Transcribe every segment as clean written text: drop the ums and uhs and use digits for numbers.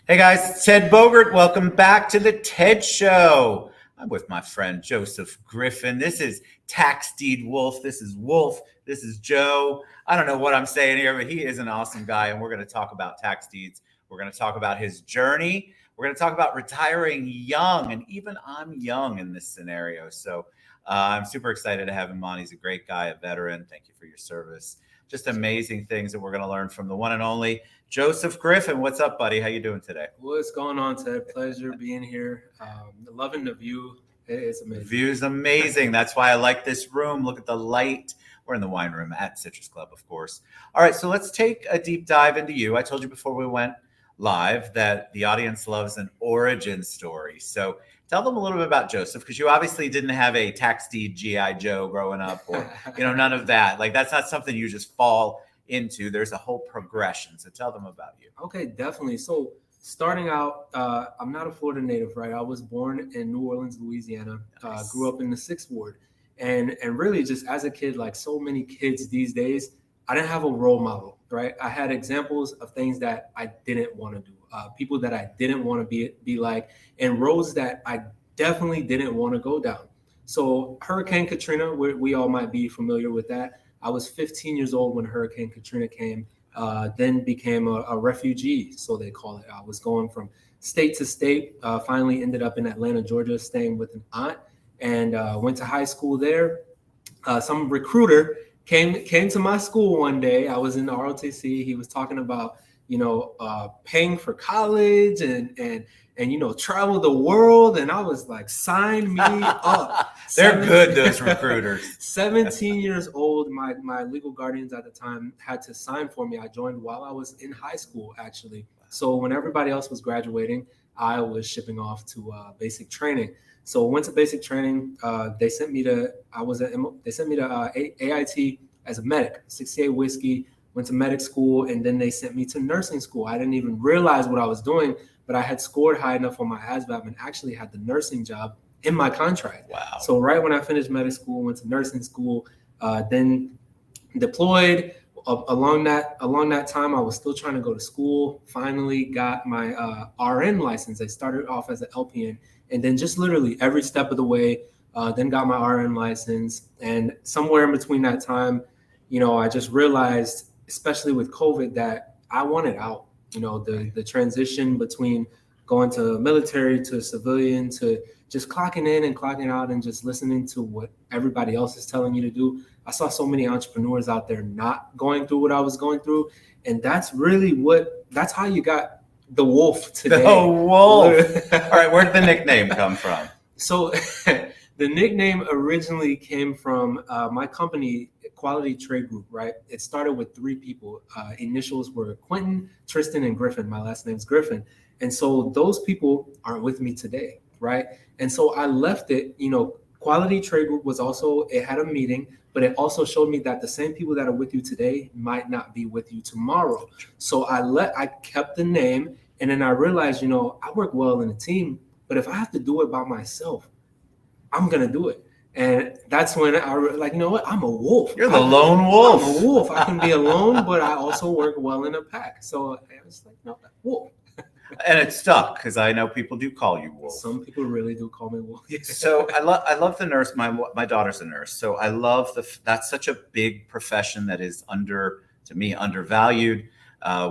Hey guys, it's Ted Bogert. Welcome back to the TED Show. I'm with my friend Joseph Griffin. This is Tax Deed Wolf. This is Wolf. This is Joe. I don't know what I'm saying here, but he is an awesome guy, and we're going to talk about tax deeds. We're going to talk about his journey. We're going to talk about retiring young, and even I'm young in this scenario. So I'm super excited to have him on. He's a great guy, a veteran. Thank you for your service. Just amazing things that we're going to learn from the one and only Joseph Griffin. What's up, buddy? How you doing today? What's going on, Ted? Pleasure being here. Loving the view. It's amazing. The view's amazing. That's why I like this room. Look at the light. We're in the wine room at Citrus Club, of course. All right, so let's take a deep dive into you. I told you before we went live that the audience loves an origin story. So tell them a little bit about Joseph, because you obviously didn't have a tax deed G.I. Joe growing up, or none of that. Like, that's not something you just fall into. There's a whole progression. So tell them about you. Okay, definitely. So starting out, I'm not a Florida native, right? I was born in New Orleans, Louisiana. Nice. Grew up in the 6th Ward. And really just as a kid, like so many kids these days, I didn't have a role model, right? I had examples of things that I didn't want to do, people that I didn't want to be like, and roads that I definitely didn't want to go down. So Hurricane Katrina, we all might be familiar with that. I was 15 years old when Hurricane Katrina came, then became a refugee, so they call it. I was going from state to state, finally ended up in Atlanta, Georgia, staying with an aunt, and went to high school there. Some recruiter came to my school one day. I was in the ROTC. He was talking about, paying for college and travel the world. And I was like, sign me up. They're good, those recruiters. 17 years old. My legal guardians at the time had to sign for me. I joined while I was in high school, actually. So when everybody else was graduating, I was shipping off to basic training. So went to basic training. They sent me to AIT as a medic, 68 whiskey. Went to medic school, and then they sent me to nursing school. I didn't even realize what I was doing, but I had scored high enough on my ASVAB and actually had the nursing job in my contract. Wow. So right when I finished medic school, went to nursing school, then deployed. Along that time, I was still trying to go to school. Finally got my RN license. I started off as an LPN, and then just literally every step of the way, then got my RN license. And somewhere in between that time, I just realized, especially with COVID, that I wanted out. The transition between going to military to civilian to just clocking in and clocking out and just listening to what everybody else is telling you to do. I saw so many entrepreneurs out there not going through what I was going through. And that's how you got the Wolf today. The Wolf. All right, where did the nickname come from? So the nickname originally came from my company, Quality Trade Group, right? It started with 3 people. Initials were Quentin, Tristan, and Griffin. My last name's Griffin. And so those people aren't with me today, right? And so I left it, Quality Trade Group it had a meeting, but it also showed me that the same people that are with you today might not be with you tomorrow. So I kept the name, and then I realized, I work well in a team, but if I have to do it by myself, I'm going to do it. And that's when I like, what? I'm a wolf. You're the lone wolf. I'm a wolf. I can be alone, but I also work well in a pack. So I was like, no, wolf. And it stuck, because I know people do call you Wolf. Some people really do call me Wolf. So I love the nurse. My daughter's a nurse. So I love that's such a big profession that is undervalued.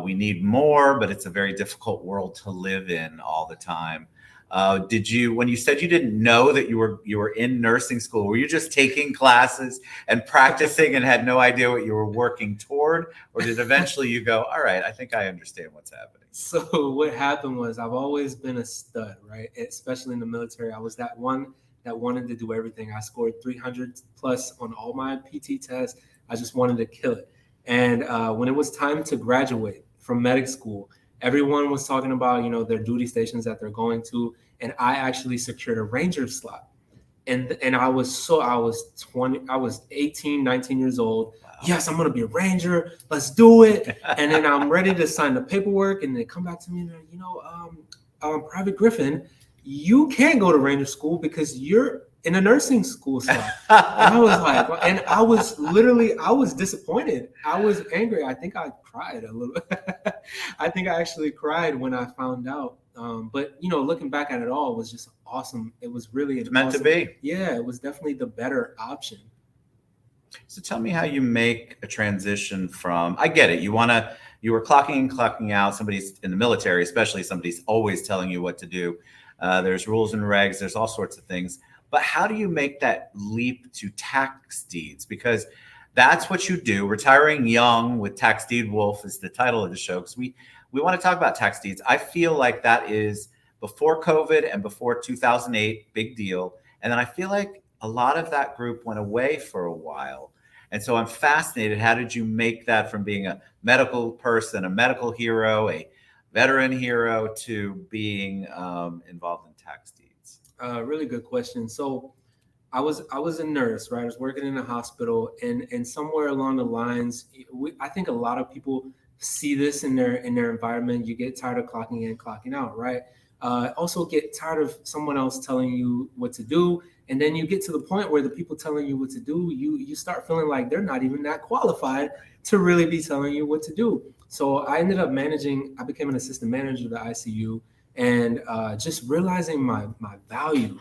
We need more, but it's a very difficult world to live in all the time. When you said you didn't know that you were in nursing school, were you just taking classes and practicing and had no idea what you were working toward? Or did eventually you go, all right, I think I understand what's happening? So what happened was, I've always been a stud, right? Especially in the military. I was that one that wanted to do everything. I scored 300 plus on all my PT tests. I just wanted to kill it. And when it was time to graduate from medic school, everyone was talking about, their duty stations that they're going to. And I actually secured a Ranger slot. And I was 18, 19 years old. Wow. Yes, I'm going to be a Ranger. Let's do it. And then I'm ready to sign the paperwork. And they come back to me and they're, Private Griffin, you can't go to Ranger school because you're in a nursing school slot. And I was like, and I was disappointed. I was angry. I think I cried a little. I think I actually cried when I found out. But looking back at it all, it was just awesome. It was really meant to be. Yeah, it was definitely the better option. So tell me how you make a transition from, I get it. You were clocking in, clocking out. Somebody's in the military, especially, somebody's always telling you what to do. There's rules and regs. There's all sorts of things. But how do you make that leap to tax deeds? Because that's what you do. Retiring Young with Tax Deed Wolf is the title of the show, because we want to talk about tax deeds. I feel like that is before COVID and before 2008, big deal. And then I feel like a lot of that group went away for a while. And so I'm fascinated. How did you make that from being a medical person, a medical hero, a veteran hero, to being involved in tax deeds? Really good question. So I was a nurse, right? I was working in a hospital, and somewhere along the lines, I think a lot of people see this in their environment. You get tired of clocking in, clocking out, right? Also get tired of someone else telling you what to do. And then you get to the point where the people telling you what to do, you start feeling like they're not even that qualified to really be telling you what to do. So I ended up I became an assistant manager of the ICU, and just realizing my value.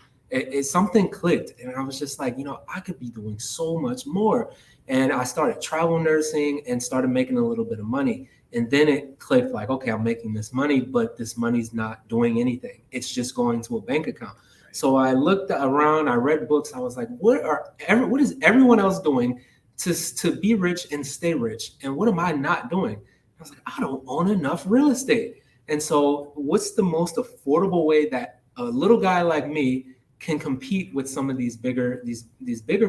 Something clicked, and I was just like, I could be doing so much more. And I started travel nursing and started making a little bit of money. And then it clicked, like, okay, I'm making this money, but this money's not doing anything. It's just going to a bank account. So I looked around, I read books. I was like, what is everyone else doing to be rich and stay rich? And what am I not doing? I was like, I don't own enough real estate. And so what's the most affordable way that a little guy like me can compete with some of these bigger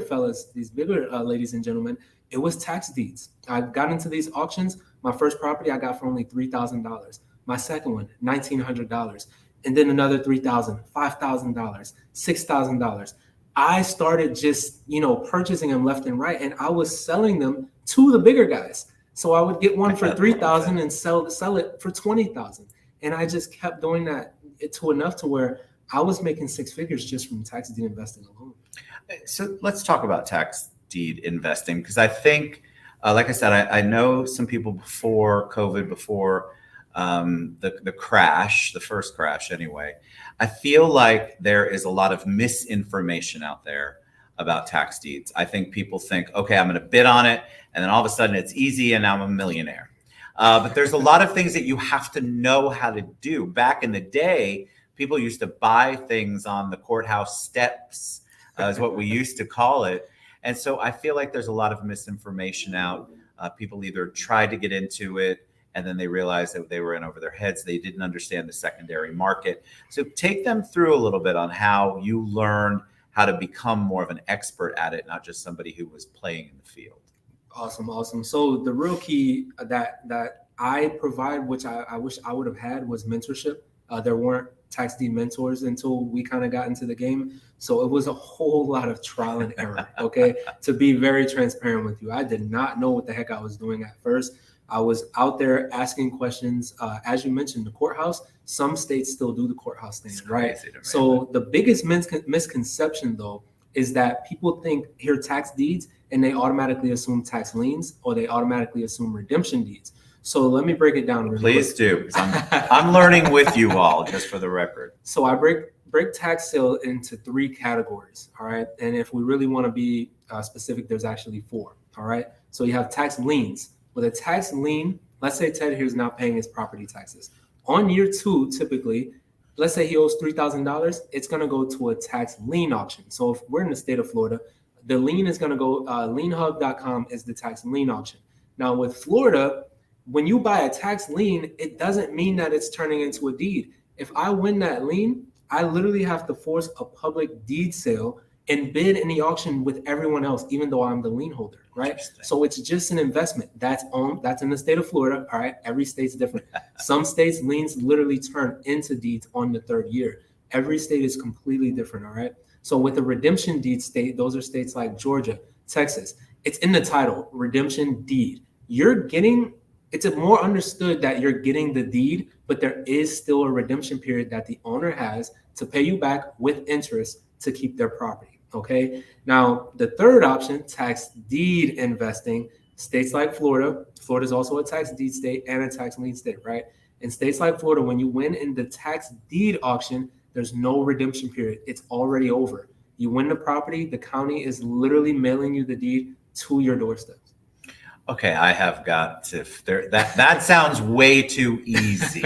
fellas, these bigger ladies and gentlemen? It was tax deeds. I got into these auctions. My first property I got for only $3,000. My second one, $1,900. And then another $3,000, $5,000, $6,000. I started just, purchasing them left and right, and I was selling them to the bigger guys. So I would get one for $3,000 and sell it for $20,000. And I just kept doing that to enough to where I was making six figures just from tax deed investing alone. So let's talk about tax deed investing, because I think, like I said, I know some people before COVID, before the crash, the first crash anyway. I feel like there is a lot of misinformation out there about tax deeds. I think people think, okay, I'm going to bid on it, and then all of a sudden it's easy and now I'm a millionaire. But there's a lot of things that you have to know how to do. Back in the day, people used to buy things on the courthouse steps, is what we used to call it. And so I feel like there's a lot of misinformation out. People either tried to get into it, and then they realized that they were in over their heads. They didn't understand the secondary market. So take them through a little bit on how you learned how to become more of an expert at it, not just somebody who was playing in the field. Awesome. So the real key that I provide, which I wish I would have had, was mentorship. There weren't tax deed mentors until we kind of got into the game. So it was a whole lot of trial and error, okay? To be very transparent with you, I did not know what the heck I was doing at first. I was out there asking questions. As you mentioned, the courthouse, some states still do the courthouse thing, right? So the biggest misconception, though, is that people hear tax deeds and they automatically assume tax liens, or they automatically assume redemption deeds. So let me break it down really quick. Please do, because I'm learning with you all, just for the record. So I break tax sale into three categories, all right? And if we really want to be specific, there's actually four, all right? So you have tax liens. With a tax lien, let's say Ted here is now paying his property taxes. On year two, typically, let's say he owes $3,000, it's going to go to a tax lien auction. So if we're in the state of Florida, the lien is going to go, lienhub.com is the tax lien auction. Now with Florida, when you buy a tax lien, it doesn't mean that it's turning into a deed. If I win that lien, I literally have to force a public deed sale and bid in the auction with everyone else, even though I'm the lien holder, right? So it's just an investment. That's in the state of Florida, all right? Every state's different. Some states, liens literally turn into deeds on the third year. Every state is completely different, all right? So with the redemption deed state, those are states like Georgia, Texas. It's in the title, redemption deed. It's more understood that you're getting the deed, but there is still a redemption period that the owner has to pay you back with interest to keep their property. Okay. Now, the third option, tax deed investing, states like Florida. Florida is also a tax deed state and a tax lien state, right? In states like Florida, when you win in the tax deed auction, there's no redemption period. It's already over. You win the property, the county is literally mailing you the deed to your doorstep. Okay, I have got to. That sounds way too easy.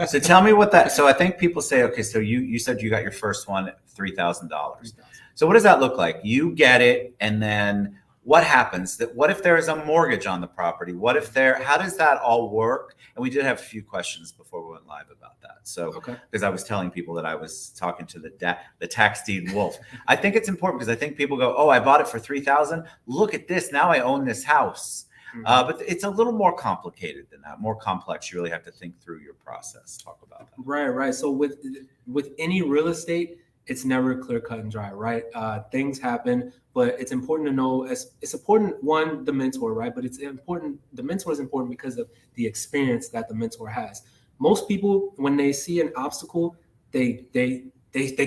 So tell me what that. So I think people say, okay, so you said you got your first one at $3,000. So what does that look like? You get it, and then what happens? What if there is a mortgage on the property? What if how does that all work? And we did have a few questions before we went live about that. So because I was telling people that I was talking to the tax deed wolf. I think it's important because I think people go, oh, I bought it for $3,000. Look at this. Now I own this house. But it's a little more complicated than that, more complex. You really have to think through your process. Talk about that. Right. So with any real estate, it's never clear cut and dry, right? Things happen, but it's important to know. It's important, one, the mentor, right? But it's important. The mentor is important because of the experience that the mentor has. Most people, when they see an obstacle, they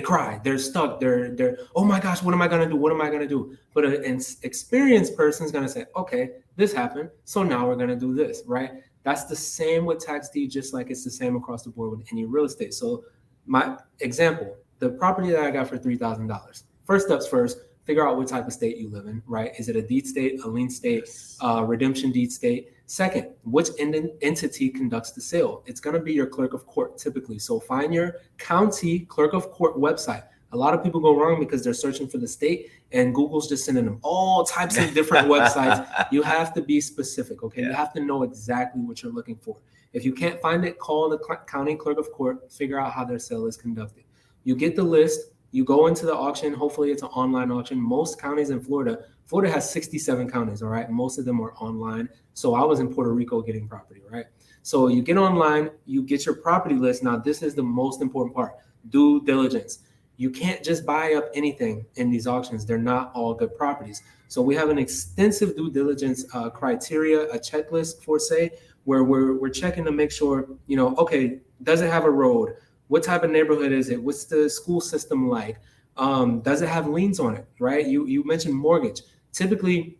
cry. They're stuck. They're oh my gosh, what am I gonna do? What am I gonna do? But an experienced person is gonna say, okay, this happened, so now we're gonna do this, right? That's the same with tax deed, just like it's the same across the board with any real estate. So my example, the property that I got for $3,000. First steps first, figure out what type of state you live in, right? Is it a deed state, a lien state, redemption deed state? Second, which entity conducts the sale? It's going to be your clerk of court typically. So find your county clerk of court website. A lot of people go wrong because they're searching for the state and Google's just sending them all types of different websites. You have to be specific, okay? You have to know exactly what you're looking for. If you can't find it, call the county clerk of court, figure out how their sale is conducted. You get the list, you go into the auction. Hopefully it's an online auction. Most counties in Florida has 67 counties, all right? Most of them are online. So I was in Puerto Rico getting property, right? So you get online, you get your property list. Now, this is the most important part, due diligence. You can't just buy up anything in these auctions. They're not all good properties. So we have an extensive due diligence criteria, a checklist for say, where we're checking to make sure, okay, does it have a road? What type of neighborhood is it? What's the school system like? Does it have liens on it, right? You mentioned mortgage. Typically,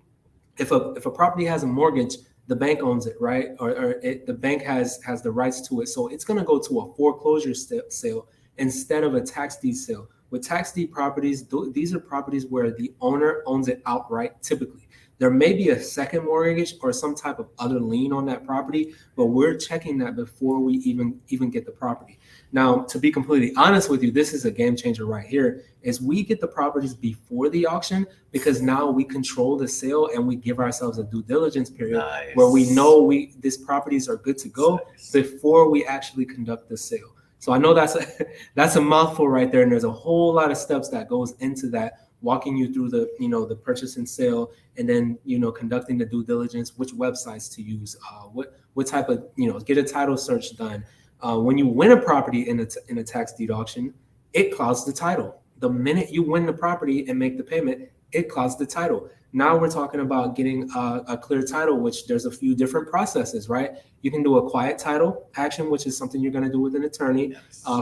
if a property has a mortgage, the bank owns it, right? Or the bank has the rights to it. So it's going to go to a foreclosure sale instead of a tax deed sale. With tax deed properties, these are properties where the owner owns it outright typically. There may be a second mortgage or some type of other lien on that property, but we're checking that before we even get the property. Now, to be completely honest with you, this is a game changer right here, is we get the properties before the auction because now we control the sale and we give ourselves a due diligence period where we know these properties are good to go before we actually conduct the sale. So I know that's a mouthful right there, and there's a whole lot of steps that goes into that, walking you through the purchase and sale, and then conducting the due diligence, which websites to use, what type of get a title search done. When you win a property in a tax deed auction, it clouds the title. The minute you win the property and make the payment, it clouds the title. Now we're talking about getting a clear title, which there's a few different processes, right? You can do a quiet title action, which is something you're going to do with an attorney.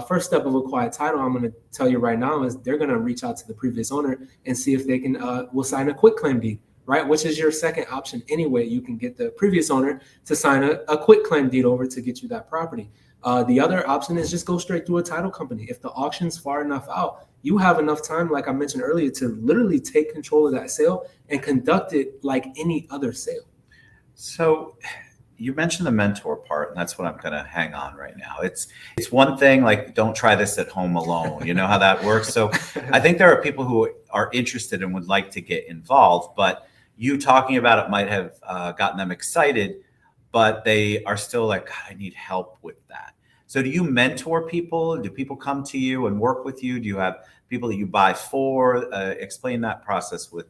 First step of a quiet title, I'm going to tell you right now, is they're going to reach out to the previous owner and see if they will sign a quit claim deed, right? Which is your second option anyway. You can get the previous owner to sign a quit claim deed over to get you that property. The other option is just go straight through a title company. If the auction's far enough out, you have enough time, like I mentioned earlier, to literally take control of that sale and conduct it like any other sale. So you mentioned the mentor part, and that's what I'm going to hang on right now. It's one thing, like, don't try this at home alone. You know how that works. So I think there are people who are interested and would like to get involved, but you talking about it might have gotten them excited, but they are still like, God, I need help with that. So do you mentor people? Do people come to you and work with you? Do you have people that you buy for? Explain that process with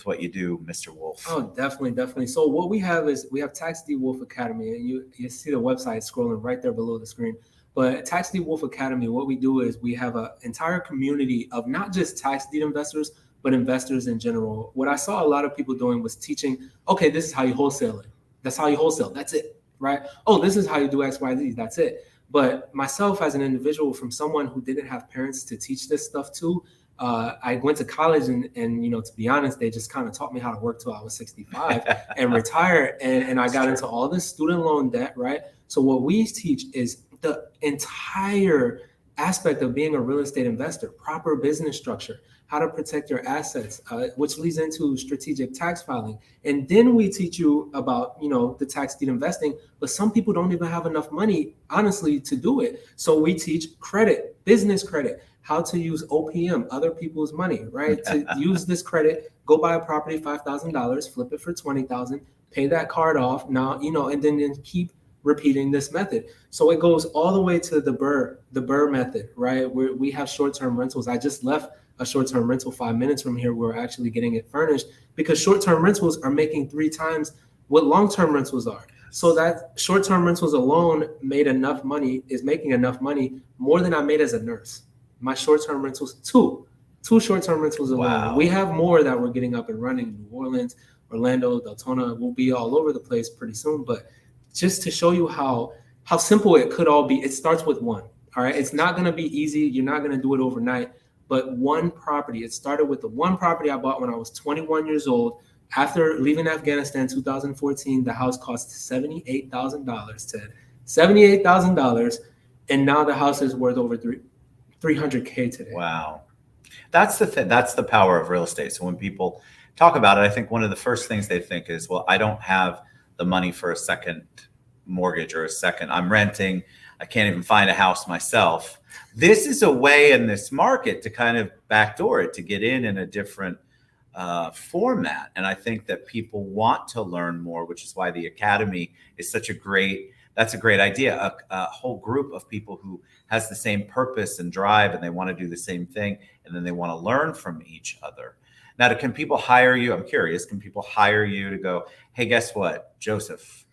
what you do, Mr. Wolf. Oh, definitely. So what we have is we have Tax Deed Wolf Academy, and you see the website scrolling right there below the screen. But Tax Deed Wolf Academy, what we do is we have an entire community of not just tax deed investors, but investors in general. What I saw a lot of people doing was teaching, okay, this is how you wholesale it. That's how you wholesale. That's it, right? Oh, this is how you do X, Y, Z. That's it. But myself as an individual, from someone who didn't have parents to teach this stuff to, I went to college and to be honest, they just kind of taught me how to work till I was 65 and retire. And I got into all this student loan debt, right? So what we teach is the entire aspect of being a real estate investor, proper business structure, how to protect your assets, which leads into strategic tax filing. And then we teach you about, the tax deed investing, but some people don't even have enough money, honestly, to do it. So we teach credit, business credit, how to use OPM, other people's money, right? To use this credit, go buy a property, $5,000, flip it for $20,000, pay that card off now, and then keep repeating this method. So it goes all the way to the Burr method, right? Where we have short-term rentals. I just left a short-term rental 5 minutes from here. We're actually getting it furnished because short-term rentals are making 3 times what long-term rentals are. So that short-term rentals alone is making enough money, more than I made as a nurse. My short-term rentals, two short-term rentals alone. Wow. We have more that we're getting up and running. New Orleans, Orlando, Deltona, will be all over the place pretty soon. But just to show you how simple it could all be, it starts with one. All right. It's not going to be easy. You're not going to do it overnight. But one property. It started with the one property I bought when I was 21 years old. After leaving Afghanistan 2014, the house cost $78,000, Ted. $78,000. And now the house is worth over $300K today. Wow. That's the thing. That's the power of real estate. So when people talk about it, I think one of the first things they think is, well, I don't have the money for a second mortgage or I'm renting. I can't even find a house myself. This is a way in this market to kind of backdoor it, to get in a different format. And I think that people want to learn more, which is why the Academy is that's a great idea. A whole group of people who has the same purpose and drive, and they want to do the same thing, and then they want to learn from each other. Now, can people hire you? I'm curious. Can people hire you to go, hey, guess what, Joseph,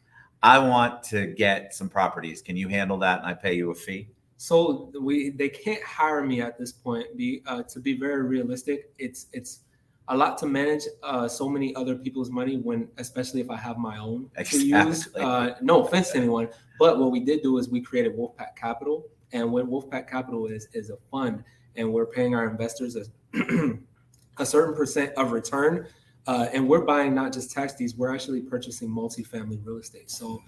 I want to get some properties. Can you handle that? And I pay you a fee. So they can't hire me at this point. To be very realistic, it's a lot to manage so many other people's money especially if I have my own to use. No offense to anyone, but what we did do is we created Wolfpack Capital, and what Wolfpack Capital is a fund, and we're paying our investors a certain percent of return. And we're buying not just tax deeds, we're actually purchasing multifamily real estate. So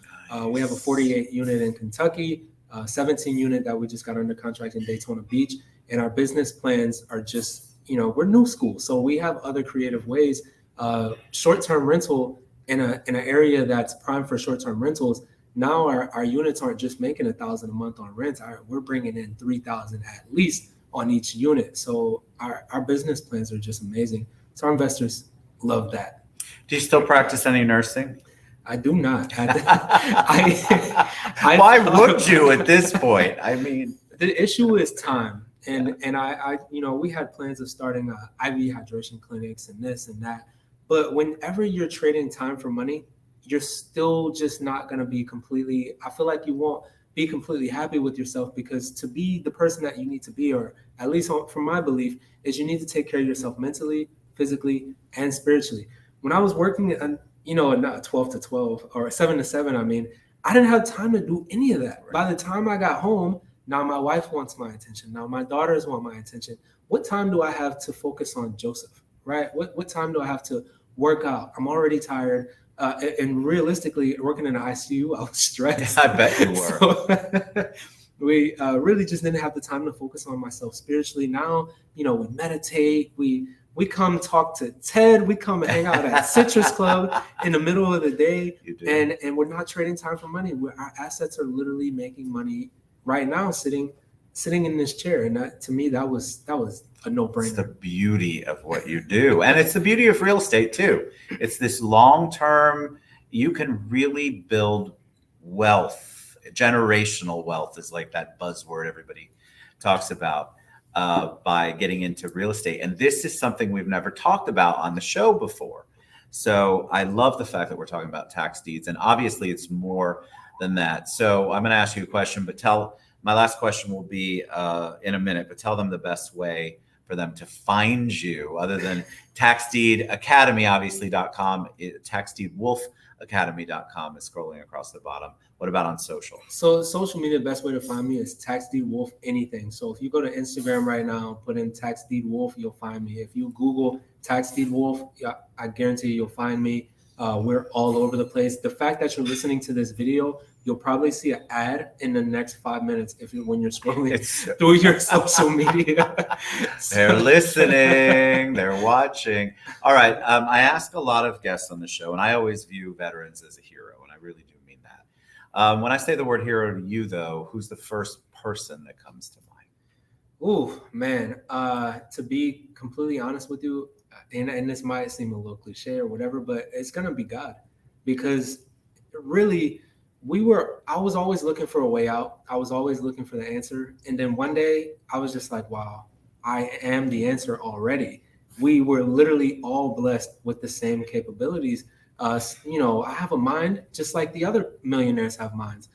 we have a 48 unit in Kentucky, 17 unit that we just got under contract in Daytona Beach. And our business plans are just, we're new school. So we have other creative ways. Short-term rental in an area that's prime for short-term rentals. Now our units aren't just making $1,000 a month on rent. We're bringing in $3,000 at least on each unit. So our business plans are just amazing. So our investors love that. Do you still practice any nursing? I do not. Why would you at this point? I mean, the issue is time. And I we had plans of starting IV hydration clinics and this and that. But whenever you're trading time for money, you're still just not going to be I feel like you won't be completely happy with yourself, because to be the person that you need to be, or at least from my belief, is you need to take care of yourself mentally, physically, and spiritually. When I was working, not 12 to 12 or 7 to 7, I didn't have time to do any of that. Right. By the time I got home, now my wife wants my attention. Now my daughters want my attention. What time do I have to focus on Joseph, right? What time do I have to work out? I'm already tired. And realistically, working in the ICU, I was stressed. I bet you were. So, we really just didn't have the time to focus on myself spiritually. Now, we meditate. We come talk to Ted. We come and hang out at Citrus Club in the middle of the day. And we're not trading time for money. Our assets are literally making money right now, sitting in this chair. And that, to me, that was a no-brainer. It's the beauty of what you do. And it's the beauty of real estate too. It's this long-term, you can really build wealth. Generational wealth is like that buzzword everybody talks about by getting into real estate. And this is something we've never talked about on the show before. So I love the fact that we're talking about tax deeds. And obviously it's more than that. So I'm going to ask you a question, but my last question will be in a minute, but tell them the best way for them to find you other than Tax Deed Academy, obviously.com, Tax Deed Wolf wolfacademy.com is scrolling across the bottom. What about on social? So social media, the best way to find me is TaxDeedWolf anything. So if you go to Instagram right now, put in TaxDeedWolf, you'll find me. If you Google TaxDeedWolf, I guarantee you'll find me. We're all over the place. The fact that you're listening to this video, you'll probably see an ad in the next 5 minutes when you're scrolling through your social media. They're listening, they're watching. All right. I ask a lot of guests on the show, and I always view veterans as a hero, and I really do mean that. When I say the word hero to you, though, who's the first person that comes to mind? Oh, man. To be completely honest with you, and this might seem a little cliche or whatever, but it's going to be God, because really I was always looking for a way out. I was always looking for the answer. And then one day I was just like, wow, I am the answer already. We were literally all blessed with the same capabilities. I have a mind just like the other millionaires have minds.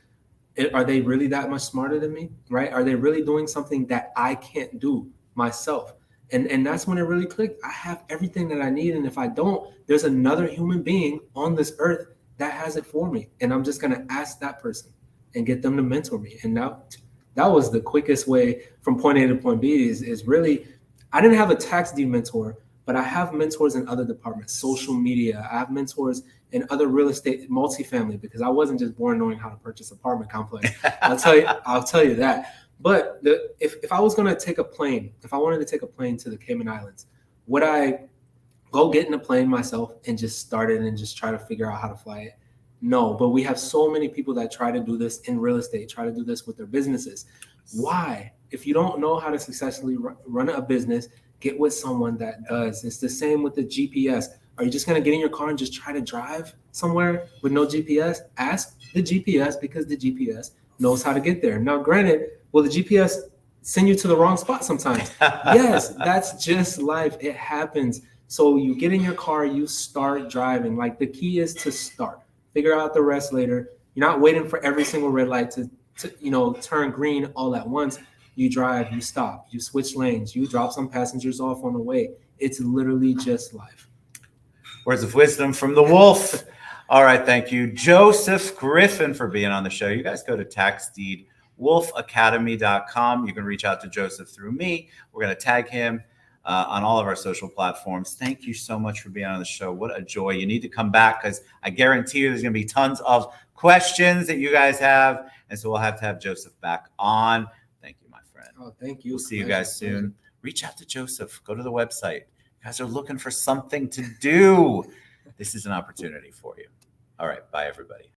Are they really that much smarter than me? Right? Are they really doing something that I can't do myself? And that's when it really clicked. I have everything that I need. And if I don't, there's another human being on this earth that has it for me. And I'm just going to ask that person and get them to mentor me. And that was the quickest way from point A to point B is really, I didn't have a tax deed mentor, but I have mentors in other departments, social media. I have mentors in other real estate, multifamily, because I wasn't just born knowing how to purchase apartment complex. I'll tell you that. But if I was going to take a plane, if I wanted to take a plane to the Cayman Islands, would I go get in a plane myself and just start it and just try to figure out how to fly it? No, but we have so many people that try to do this in real estate, try to do this with their businesses. Why? If you don't know how to successfully run a business, get with someone that does. It's the same with the GPS. Are you just going to get in your car and just try to drive somewhere with no GPS? Ask the GPS, because the GPS knows how to get there. Now, granted, will the GPS send you to the wrong spot sometimes? Yes, that's just life. It happens. So you get in your car, you start driving. Like, the key is to start. Figure out the rest later. You're not waiting for every single red light to turn green all at once. You drive, you stop, you switch lanes, you drop some passengers off on the way. It's literally just life. Words of wisdom from the wolf. All right, thank you, Joseph Griffin, for being on the show. You guys go to TaxDeedWolfAcademy.com. You can reach out to Joseph through me. We're going to tag him on all of our social platforms. Thank you so much for being on the show. What a joy. You need to come back, because I guarantee you there's going to be tons of questions that you guys have. And so we'll have to have Joseph back on. Thank you, my friend. Oh, thank you. We'll see you guys soon. Reach out to Joseph. Go to the website. You guys are looking for something to do. This is an opportunity for you. All right. Bye, everybody.